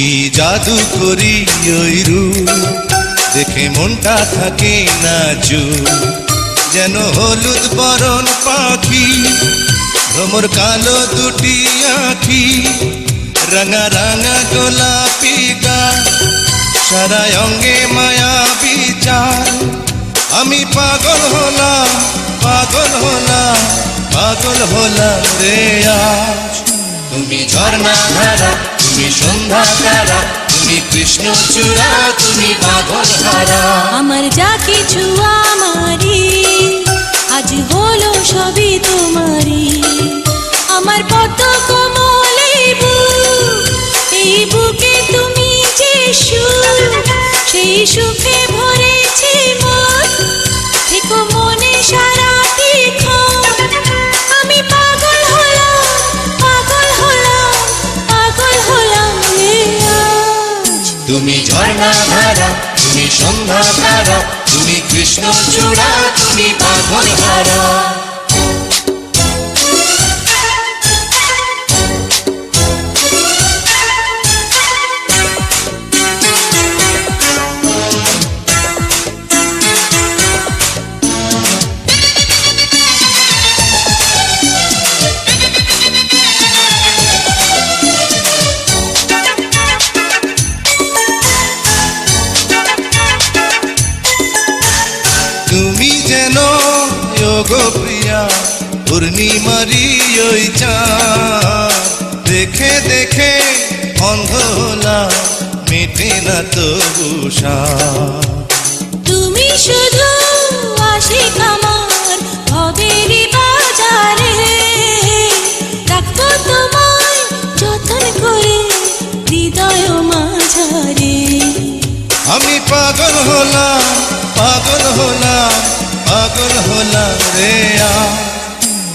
কি জাদু করি ওই রূপ, দেখে মনটা থাকে না চুপ, যেন হলুদ বরণ পাখি, ভ্রমর কালো দুটি আঁখি, রাঙা রাঙা গোলাপি গাল, সারা অঙ্গে মায়া বিচার। আমি পাগল হলাম, পাগল হলাম, পাগল হলাম রে আজ। তুমি ঝর্ণা ধারা, তুমি সন্ধ্যা তারা, তুমি কৃষ্ণ চূড়া, তুমি পাগল হারা। আমার যা কিছু আমারি, আজ হলো সবই তোমারি। আমার কত কোমল এই বুকে তুমি যে সুখ, সেই সুখে ভরেছে মন, থেকো মনে সারাক্ষণ। আমি পাগল হলাম, পাগল হলাম, পাগল হলাম রে আজ। তুমি ঝর্ণা ধারা, তুমি সন্ধ্যা তারা, তুমি কৃষ্ণ চূড়া, তুমি পাগল হারা। তুমি যেন গো প্রিয়া পূর্ণিমারি ওই চাঁদ, দেখে দেখে অন্ধ হলাম, মেটে না তবু সাধ। তুমি শুধু আশিক আমার ভবের বাজারে, রাখবো তোমায় যতন করে হৃদয় মাঝারে। আমি পাগল হলাম, পাগল হলাম, পাগল হলাম রে আজ।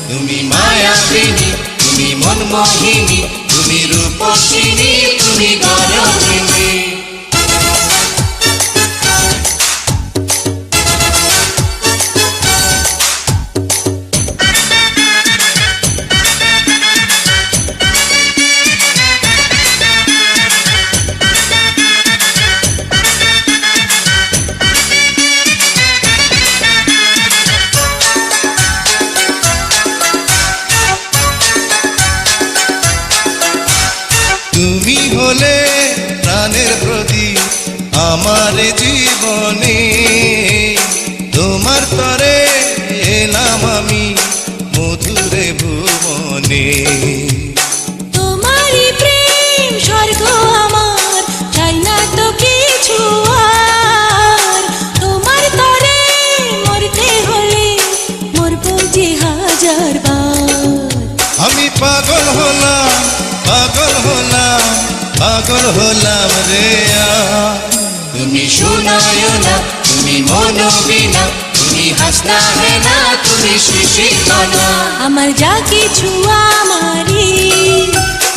তুমি মায়াবিনী, তুমি মনমোহিনী, তুমি রূপসিনী, তুমি গরবিনী। তুমি হলে প্রাণের প্রদীপ আমার জীবনে, তোমার তরে এলাম আমি মধুরে ভুবনে। তোমারই প্রেম স্বর্গ আমার, চাই না তো কিছু আর। তোমার তরে মরতে হলে মরবো যে হাজার বার। আমি পাগল হলাম, পাগল হলাম, পাগল হলাম রে আজ। তুমি সুনয়না, তুমি মনোবীণা, তুমি হাসনা হেনা, তুমি শ্রীকণা। আমার যা কিছু আমারি,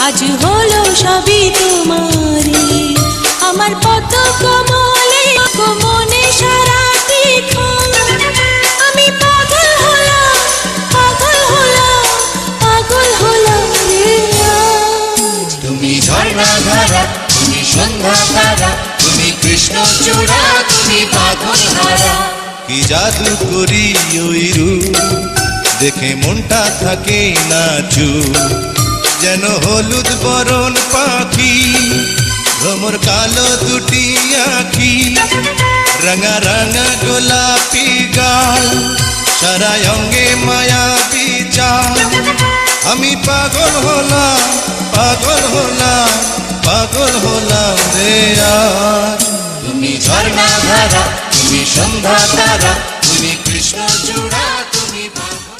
আজ হলো সবই তোমারি। আমার কত কোমলে মনে সারাক্ষণ। আমি পাগল হলাম, পাগল হলাম, পাগল হলাম রে আজ। তুমি ঝর্ণা ধারা, তুমি সন্ধ্যা তারা, তুমি কৃষ্ণ চূড়া, তুমি পাগল হারা। কি জাদু করি ওই রূপ, দেখে মনটা থাকে না চুপ, যেন হলুদ বরণ পাখি, ভ্রমর কালো দুটি আঁখি, রাঙা রাঙা গোলাপি গাল, সারা অঙ্গে মায়া বিচার। আমি পাগল হলাম, পাগল হলাম, পাগল হলাম রে আজ। তুমি ঝর্ণা ধারা, তুমি সন্ধ্যা তারা, তুমি কৃষ্ণ চূড়া, তুমি পাগল।